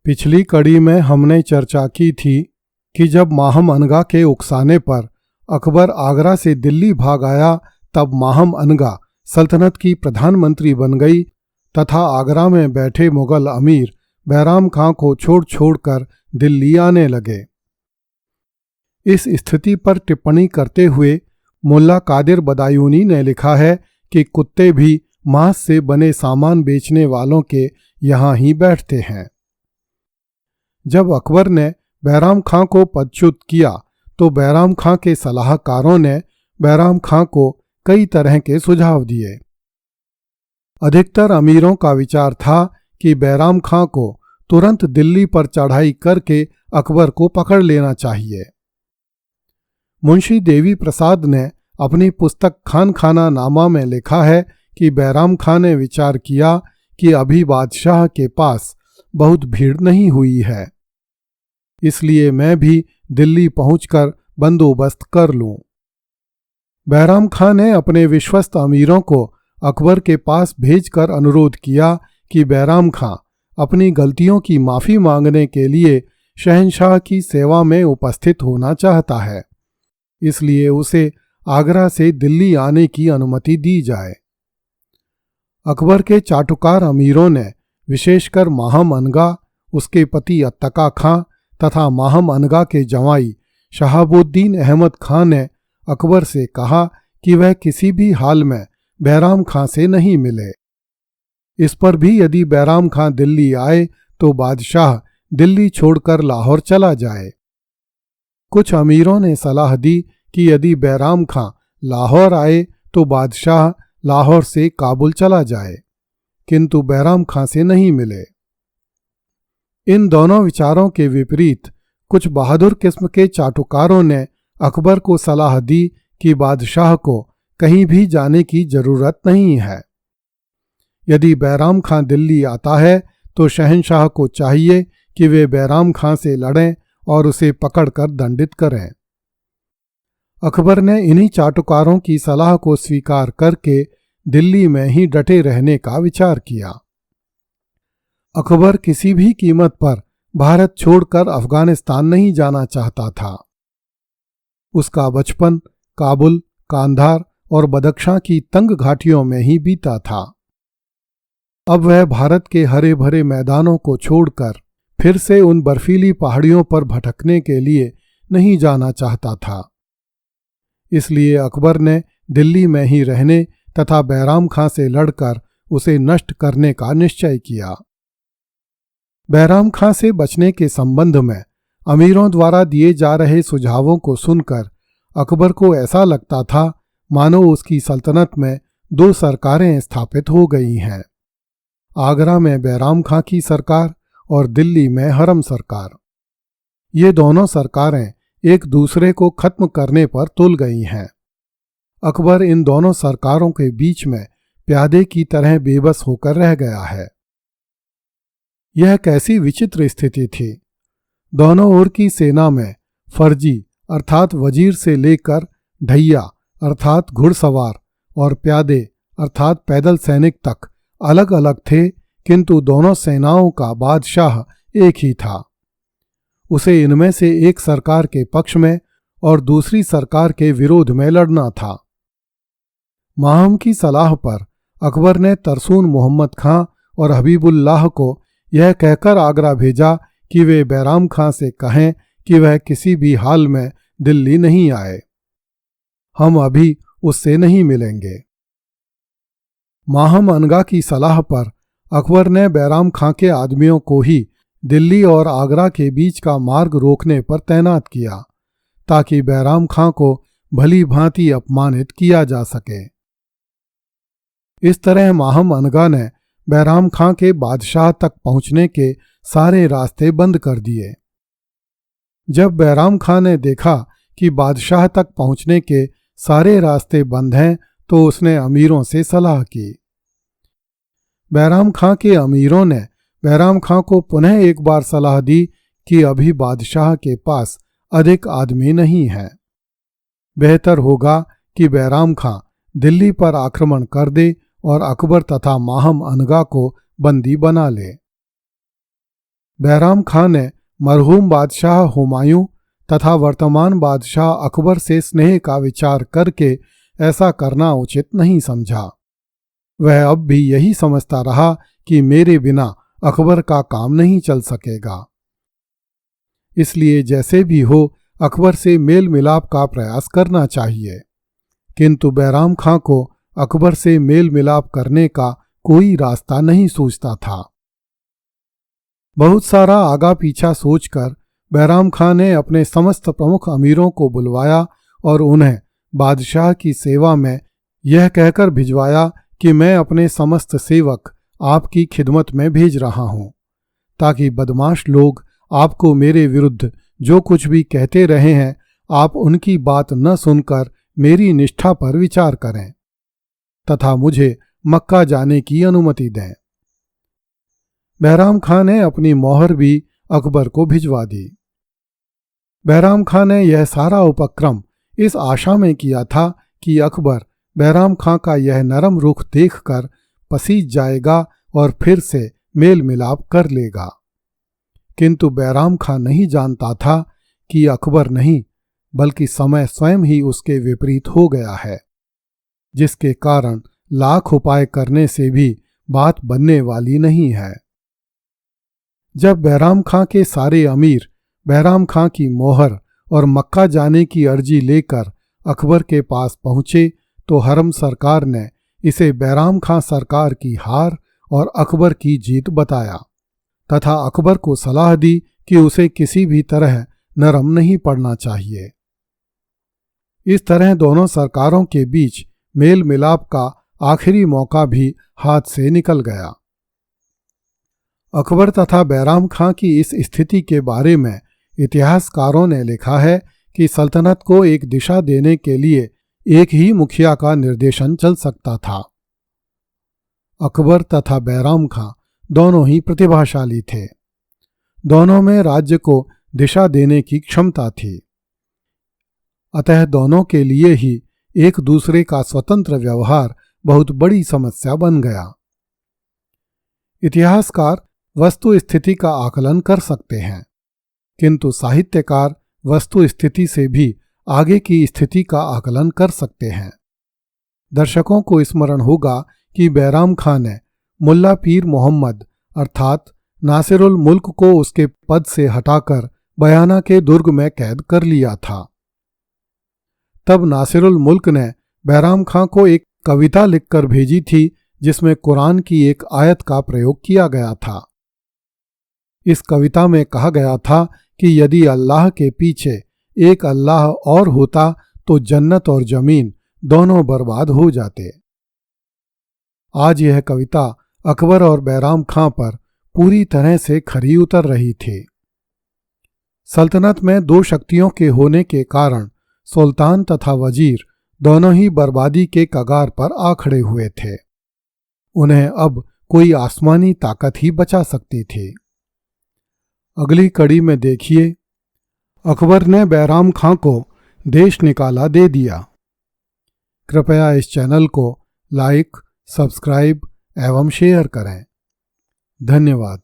पिछली कड़ी में हमने चर्चा की थी कि जब माहम अनगा के उकसाने पर अकबर आगरा से दिल्ली भाग आया, तब माहम अनगा सल्तनत की प्रधानमंत्री बन गई तथा आगरा में बैठे मुगल अमीर बैराम खां को छोड़ छोड़कर दिल्ली आने लगे। इस स्थिति पर टिप्पणी करते हुए मुल्ला कादिर बदायूनी ने लिखा है कि कुत्ते भी मांस से बने सामान बेचने वालों के यहाँ ही बैठते हैं। जब अकबर ने बैराम खां को पदच्युत किया तो बैराम खां के सलाहकारों ने बैराम खां को कई तरह के सुझाव दिए। अधिकतर अमीरों का विचार था कि बैराम खां को तुरंत दिल्ली पर चढ़ाई करके अकबर को पकड़ लेना चाहिए। मुंशी देवी प्रसाद ने अपनी पुस्तक खान खाना नामा में लिखा है कि बैराम खां ने विचार किया कि अभी बादशाह के पास बहुत भीड़ नहीं हुई है, इसलिए मैं भी दिल्ली पहुंचकर बंदोबस्त कर लूं। बैराम खां ने अपने विश्वस्त अमीरों को अकबर के पास भेजकर अनुरोध किया कि बैराम खां अपनी गलतियों की माफ़ी मांगने के लिए शहंशाह की सेवा में उपस्थित होना चाहता है, इसलिए उसे आगरा से दिल्ली आने की अनुमति दी जाए। अकबर के चाटुकार अमीरों ने विशेषकर माहम अनगा, उसके पति अत्तका खां तथा माहम अनगा के जवाई शहाबुद्दीन अहमद खां ने अकबर से कहा कि वह किसी भी हाल में बैराम खां से नहीं मिले। इस पर भी यदि बैराम खां दिल्ली आए तो बादशाह दिल्ली छोड़कर लाहौर चला जाए। कुछ अमीरों ने सलाह दी कि यदि बैराम खां लाहौर आए तो बादशाह लाहौर से काबुल चला जाए, किंतु बैराम खां से नहीं मिले। इन दोनों विचारों के विपरीत कुछ बहादुर किस्म के चाटुकारों ने अकबर को सलाह दी कि बादशाह को कहीं भी जाने की जरूरत नहीं है। यदि बैराम खां दिल्ली आता है तो शहंशाह को चाहिए कि वे बैराम खां से लड़ें और उसे पकड़कर दंडित करें। अकबर ने इन्हीं चाटुकारों की सलाह को स्वीकार करके दिल्ली में ही डटे रहने का विचार किया। अकबर किसी भी कीमत पर भारत छोड़कर अफगानिस्तान नहीं जाना चाहता था। उसका बचपन काबुल, कांधार और बदख्शां की तंग घाटियों में ही बीता था। अब वह भारत के हरे भरे मैदानों को छोड़कर फिर से उन बर्फीली पहाड़ियों पर भटकने के लिए नहीं जाना चाहता था। इसलिए अकबर ने दिल्ली में ही रहने तथा बैराम खां से लड़कर उसे नष्ट करने का निश्चय किया। बैराम खां से बचने के संबंध में अमीरों द्वारा दिए जा रहे सुझावों को सुनकर अकबर को ऐसा लगता था मानो उसकी सल्तनत में दो सरकारें स्थापित हो गई हैं, आगरा में बैराम खां की सरकार और दिल्ली में हरम सरकार। ये दोनों सरकारें एक दूसरे को खत्म करने पर तुल गई हैं। अकबर इन दोनों सरकारों के बीच में प्यादे की तरह बेबस होकर रह गया है। यह कैसी विचित्र स्थिति थी। दोनों ओर की सेना में फर्जी अर्थात वजीर से लेकर ढैया अर्थात घुड़सवार और प्यादे अर्थात पैदल सैनिक तक अलग अलग थे, किंतु दोनों सेनाओं का बादशाह एक ही था। उसे इनमें से एक सरकार के पक्ष में और दूसरी सरकार के विरोध में लड़ना था। माहम की सलाह पर अकबर ने तरसून मोहम्मद खां और हबीबुल्लाह को यह कहकर आगरा भेजा कि वे बैराम खां से कहें कि वह किसी भी हाल में दिल्ली नहीं आए, हम अभी उससे नहीं मिलेंगे। माहम अनगा की सलाह पर अकबर ने बैराम खां के आदमियों को ही दिल्ली और आगरा के बीच का मार्ग रोकने पर तैनात किया, ताकि बैराम खां को भली भांति अपमानित किया जा सके। इस तरह माहम अनगा ने बैराम खां के बादशाह तक पहुंचने के सारे रास्ते बंद कर दिए। जब बैराम खां ने देखा कि बादशाह तक पहुंचने के सारे रास्ते बंद हैं, तो उसने अमीरों से सलाह की। बैराम खां के अमीरों ने बैराम खां को पुनः एक बार सलाह दी कि अभी बादशाह के पास अधिक आदमी नहीं हैं। बेहतर होगा कि बैराम खां दिल्ली पर आक्रमण कर दे और अकबर तथा माहम अनगा को बंदी बना ले। बैराम खां ने मरहूम बादशाह हुमायूं तथा वर्तमान बादशाह अकबर से स्नेह का विचार करके ऐसा करना उचित नहीं समझा। वह अब भी यही समझता रहा कि मेरे बिना अकबर का काम नहीं चल सकेगा, इसलिए जैसे भी हो अकबर से मेल मिलाप का प्रयास करना चाहिए। किंतु बैराम खां को अकबर से मेल मिलाप करने का कोई रास्ता नहीं सूझता था। बहुत सारा आगा पीछा सोचकर बैराम खां ने अपने समस्त प्रमुख अमीरों को बुलवाया और उन्हें बादशाह की सेवा में यह कहकर भिजवाया कि मैं अपने समस्त सेवक आपकी खिदमत में भेज रहा हूं, ताकि बदमाश लोग आपको मेरे विरुद्ध जो कुछ भी कहते रहे हैं आप उनकी बात न सुनकर मेरी निष्ठा पर विचार करें तथा मुझे मक्का जाने की अनुमति दें। बैराम खां ने अपनी मोहर भी अकबर को भिजवा दी। बैराम खां ने यह सारा उपक्रम इस आशा में किया था कि अकबर बैराम खां का यह नरम रुख देखकर पसीज जाएगा और फिर से मेल मिलाप कर लेगा। किंतु बैराम खां नहीं जानता था कि अकबर नहीं बल्कि समय स्वयं ही उसके विपरीत हो गया है, जिसके कारण लाख उपाय करने से भी बात बनने वाली नहीं है। जब बैराम खां के सारे अमीर बैराम खां की मोहर और मक्का जाने की अर्जी लेकर अकबर के पास पहुंचे तो हरम सरकार ने इसे बैराम खां सरकार की हार और अकबर की जीत बताया तथा अकबर को सलाह दी कि उसे किसी भी तरह नरम नहीं पड़ना चाहिए। इस तरह दोनों सरकारों के बीच मेल मिलाप का आखिरी मौका भी हाथ से निकल गया। अकबर तथा बैराम खां की इस स्थिति के बारे में इतिहासकारों ने लिखा है कि सल्तनत को एक दिशा देने के लिए एक ही मुखिया का निर्देशन चल सकता था। अकबर तथा बैराम खां दोनों ही प्रतिभाशाली थे। दोनों में राज्य को दिशा देने की क्षमता थी। अतः दोनों के लिए ही एक दूसरे का स्वतंत्र व्यवहार बहुत बड़ी समस्या बन गया। इतिहासकार वस्तु स्थिति का आकलन कर सकते हैं, किंतु साहित्यकार वस्तु स्थिति से भी आगे की स्थिति का आकलन कर सकते हैं। दर्शकों को स्मरण होगा कि बैराम खां ने मुल्ला पीर मोहम्मद अर्थात नासिरुल मुल्क को उसके पद से हटाकर बयाना के दुर्ग में कैद कर लिया था। तब नासिरुल मुल्क ने बैराम खां को एक कविता लिखकर भेजी थी जिसमें कुरान की एक आयत का प्रयोग किया गया था। इस कविता में कहा गया था कि यदि अल्लाह के पीछे एक अल्लाह और होता तो जन्नत और जमीन दोनों बर्बाद हो जाते। आज यह कविता अकबर और बैराम खां पर पूरी तरह से खरी उतर रही थी। सल्तनत में दो शक्तियों के होने के कारण सुल्तान तथा वजीर दोनों ही बर्बादी के कगार पर आ खड़े हुए थे। उन्हें अब कोई आसमानी ताकत ही बचा सकती थी। अगली कड़ी में देखिए, अकबर ने बैराम खां को देश निकाला दे दिया। कृपया इस चैनल को लाइक, सब्सक्राइब एवं शेयर करें। धन्यवाद।